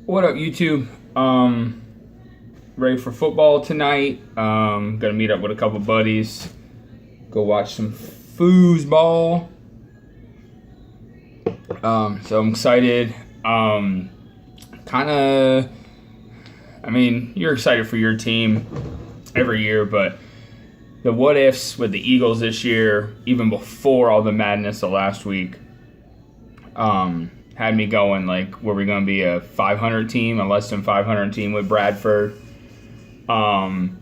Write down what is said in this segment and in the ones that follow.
What up, YouTube? Ready for football tonight. Gonna meet up with a couple buddies. Go watch some foosball. So I'm excited. You're excited for your team every year, but the what ifs with the Eagles this year, even before all the madness of last week, had me going like, were we going to be a 500 team, a less than 500 team with Bradford? And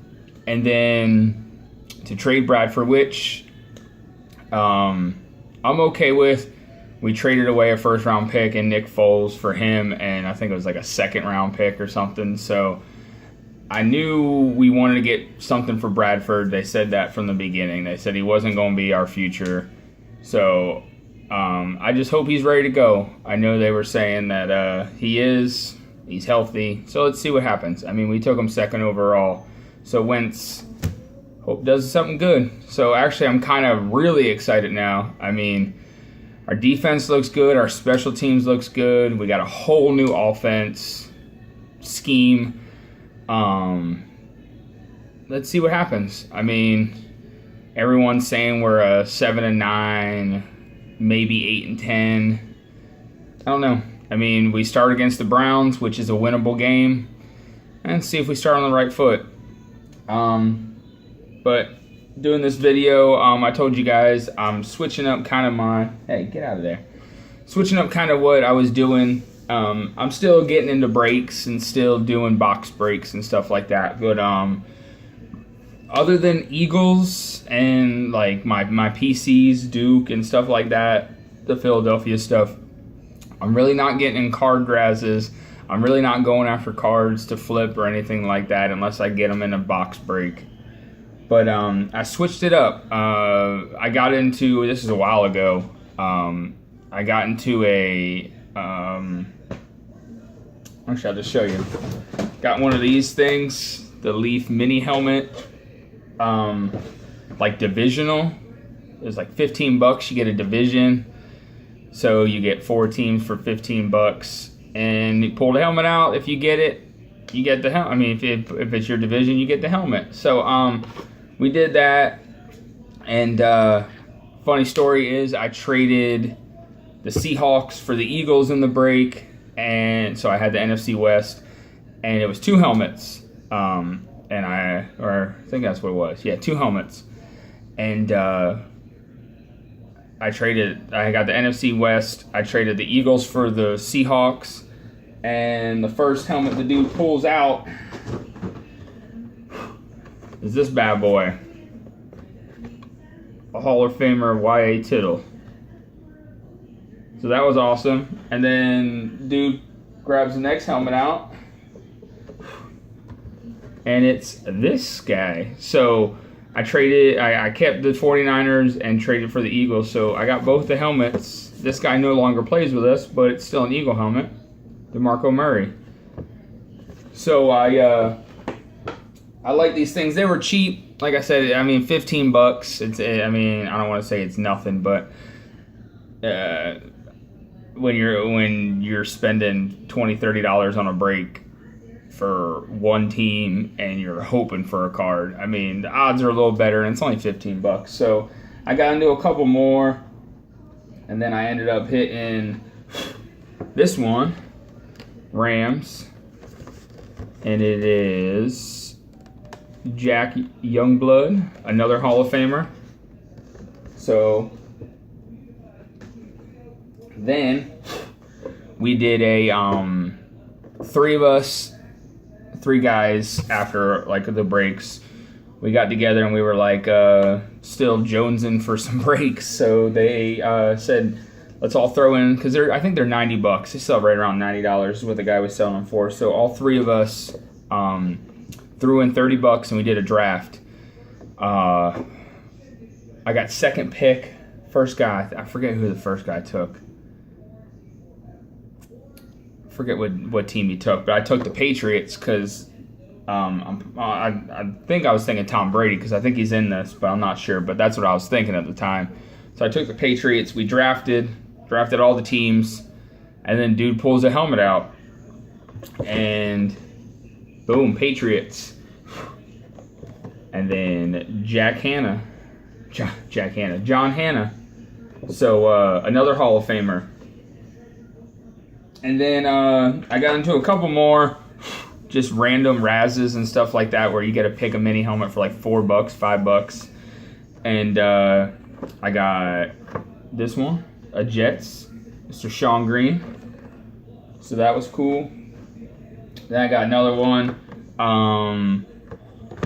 then to trade Bradford, which I'm okay with. We traded away a first-round pick and Nick Foles for him, and I think it was like a second-round pick or something. So I knew we wanted to get something for Bradford. They said that from the beginning. They said he wasn't going to be our future. So I just hope he's ready to go. I know they were saying that he is. He's healthy. So let's see what happens. I mean, we took him second overall. So Wentz, hope does something good. So actually, I'm kind of really excited now. I mean, our defense looks good. Our special teams looks good. We got a whole new offense scheme. Let's see what happens. I mean, everyone's saying we're a 7-9, maybe 8-10. I don't know. I mean, we start against the Browns, which is a winnable game, and see if we start on the right foot. But doing this video, I told you guys I'm switching up kind of my, hey, get out of there. Switching up kind of what I was doing. I'm still getting into breaks and still doing box breaks and stuff like that. But other than Eagles and like my PCs, Duke and stuff like that, the Philadelphia stuff, I'm really not getting in card grazes. I'm really not going after cards to flip or anything like that unless I get them in a box break. But I switched it up. I got into, this is a while ago, I got into a, actually I'll just show you. Got one of these things, the Leaf mini helmet, like divisional. It was like $15, you get a division. So you get 4 teams for $15. And you pull the helmet out, if you get it, you get the helmet. I mean, if it's your division, you get the helmet. So we did that, and funny story is I traded the Seahawks for the Eagles in the break, and so I had the NFC West, and it was 2 helmets, and I think that's what it was. Yeah, 2 helmets, and I got the NFC West. I traded the Eagles for the Seahawks, and the first helmet the dude pulls out is this bad boy. A Hall of Famer Y.A. Tittle. So that was awesome. And then dude grabs the next helmet out, and it's this guy. So I kept the 49ers and traded for the Eagles. So I got both the helmets. This guy no longer plays with us, but it's still an Eagle helmet. DeMarco Murray. So I like these things. They were cheap. Like I said, I mean, $15. I don't want to say it's nothing, but when you're spending $20, $30 on a break for one team and you're hoping for a card, I mean, the odds are a little better, and it's only $15. So I got into a couple more, and then I ended up hitting this one, Rams, and it is Jack Youngblood, another Hall of Famer. So then we did a 3 guys after like the breaks. We got together and we were like still jonesing for some breaks. So they said, let's all throw in, because I think they're $90. They sell right around $90 is what the guy was selling them for. So all 3 of us threw in $30 and we did a draft. I got second pick. First guy, I forget who the first guy took. I forget what team he took, but I took the Patriots because I think I was thinking Tom Brady, because I think he's in this, but I'm not sure. But that's what I was thinking at the time. So I took the Patriots. We drafted all the teams, and then dude pulls a helmet out. And boom, Patriots. And then John Hanna. So another Hall of Famer. And then I got into a couple more just random razzes and stuff like that, where you get to pick a mini helmet for like $4, $5. And I got this one, a Jets, Mr. Sean Green. So that was cool. Then I got another one.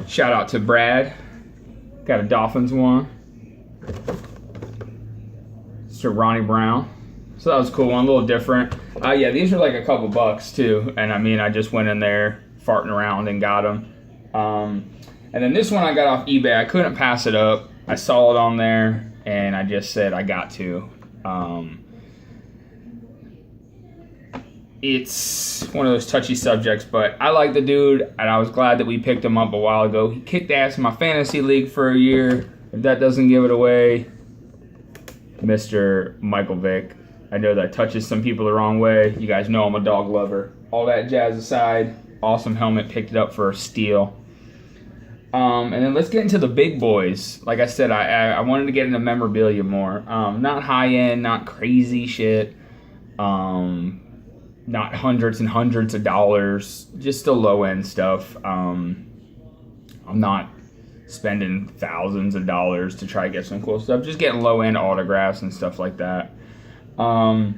Shout out to Brad. Got a Dolphins one. Mr. Ronnie Brown. So that was a cool one, a little different. Yeah, these are like a couple bucks too. And I mean, I just went in there farting around and got them. And then this one I got off eBay. I couldn't pass it up. I saw it on there and I just said I got to. It's one of those touchy subjects, but I like the dude, and I was glad that we picked him up a while ago. He kicked ass in my fantasy league for a year. If that doesn't give it away, Mr. Michael Vick. I know that touches some people the wrong way. You guys know I'm a dog lover. All that jazz aside, awesome helmet. Picked it up for a steal. And then let's get into the big boys. Like I said, I wanted to get into memorabilia more. Not high end, not crazy shit. Not hundreds and hundreds of dollars, just the low end stuff. I'm not spending thousands of dollars to try to get some cool stuff, just getting low end autographs and stuff like that. So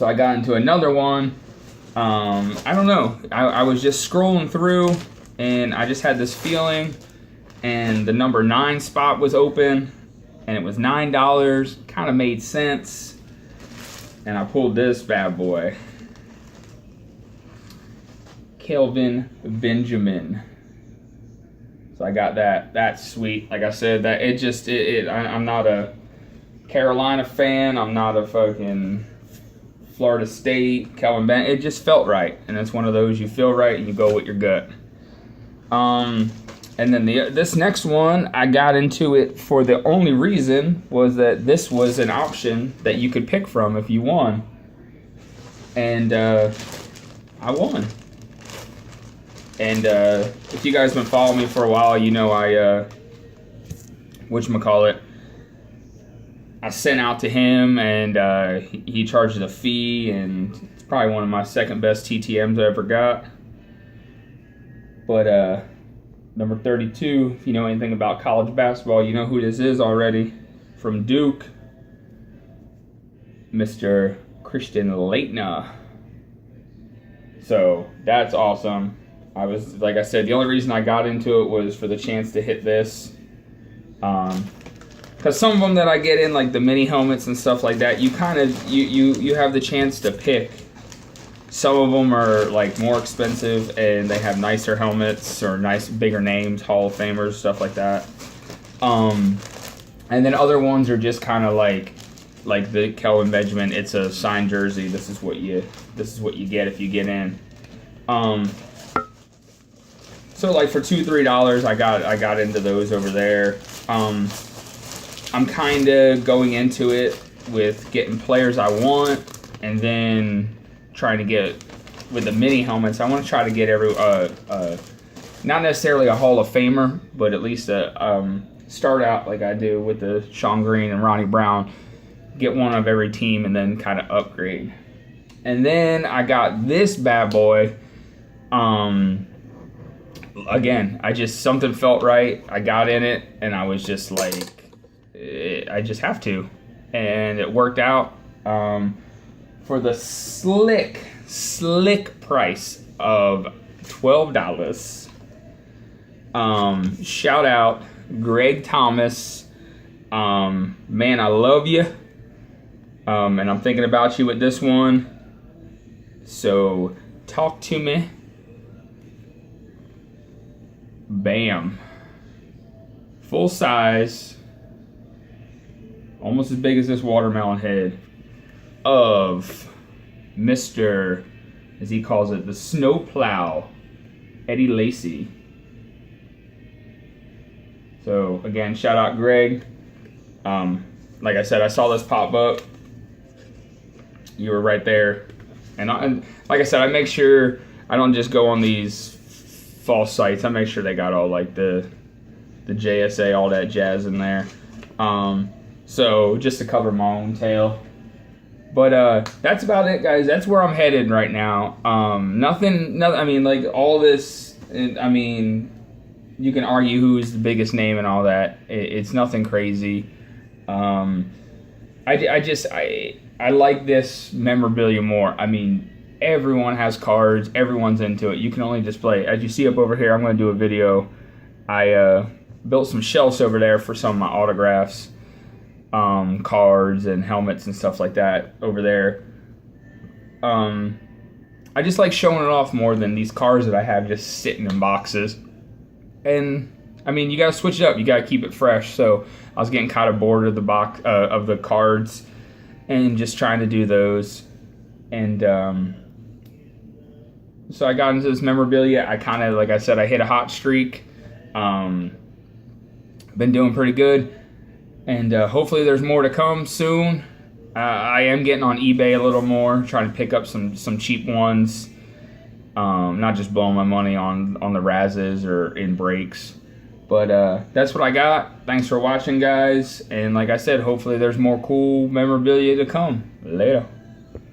I got into another one. I don't know. I was just scrolling through and I just had this feeling, and the number 9 spot was open and it was $9. Kind of made sense. And I pulled this bad boy. Kelvin Benjamin. So I got that. That's sweet. Like I said, that I'm not a Carolina fan. I'm not a fucking Florida State, Kelvin Benjamin. It just felt right. And it's one of those, you feel right and you go with your gut. And then this next one, I got into it for the only reason was that this was an option that you could pick from if you won. And I won. And if you guys have been following me for a while, you know I sent out to him, and he charged a fee, and it's probably one of my second best TTMs I ever got. But number 32, if you know anything about college basketball, you know who this is already. From Duke, Mr. Christian Laettner. So that's awesome. Like I said, the only reason I got into it was for the chance to hit this. Because some of them that I get in, like the mini helmets and stuff like that, you kind of, you have the chance to pick. Some of them are like more expensive and they have nicer helmets or nice bigger names, Hall of Famers, stuff like that. And then other ones are just kind of like the Kelvin Benjamin. It's a signed jersey. This is what you get if you get in. So like for $2-3, I got into those over there. I'm kind of going into it with getting players I want, and then trying to get with the mini helmets. I want to try to get not necessarily a Hall of Famer, but at least start out like I do with the Sean Green and Ronnie Brown. Get one of every team and then kind of upgrade. And then I got this bad boy. Again, something felt right. I got in it and I was just like, I just have to. And it worked out. For the slick price of $12. Shout out Greg Thomas. Man, I love you. And I'm thinking about you with this one. So talk to me. Bam. Full size. Almost as big as this watermelon head. Of Mr., as he calls it, the snowplow, Eddie Lacy. So again, shout out Greg. Like I said, I saw this pop up. You were right there. And like I said, I make sure I don't just go on these false sites. I make sure they got all like the JSA, all that jazz in there. So just to cover my own tail. But that's about it, guys. That's where I'm headed right now. Nothing. I mean, like all this. I mean, you can argue who's the biggest name and all that. It's nothing crazy. I like this memorabilia more. I mean, everyone has cards. Everyone's into it. You can only display. As you see up over here, I'm going to do a video. I built some shelves over there for some of my autographs, cards and helmets and stuff like that over there. I just like showing it off more than these cards that I have just sitting in boxes. And I mean, you gotta switch it up. You gotta keep it fresh. So I was getting kind of bored of the box of the cards, and just trying to do those. And so I got into this memorabilia. I kind of, like I said, I hit a hot streak. Been doing pretty good, and hopefully there's more to come soon. I am getting on eBay a little more, trying to pick up some cheap ones. Not just blowing my money on the Razzes or in breaks. But that's what I got. Thanks for watching, guys. And like I said, hopefully there's more cool memorabilia to come. Later.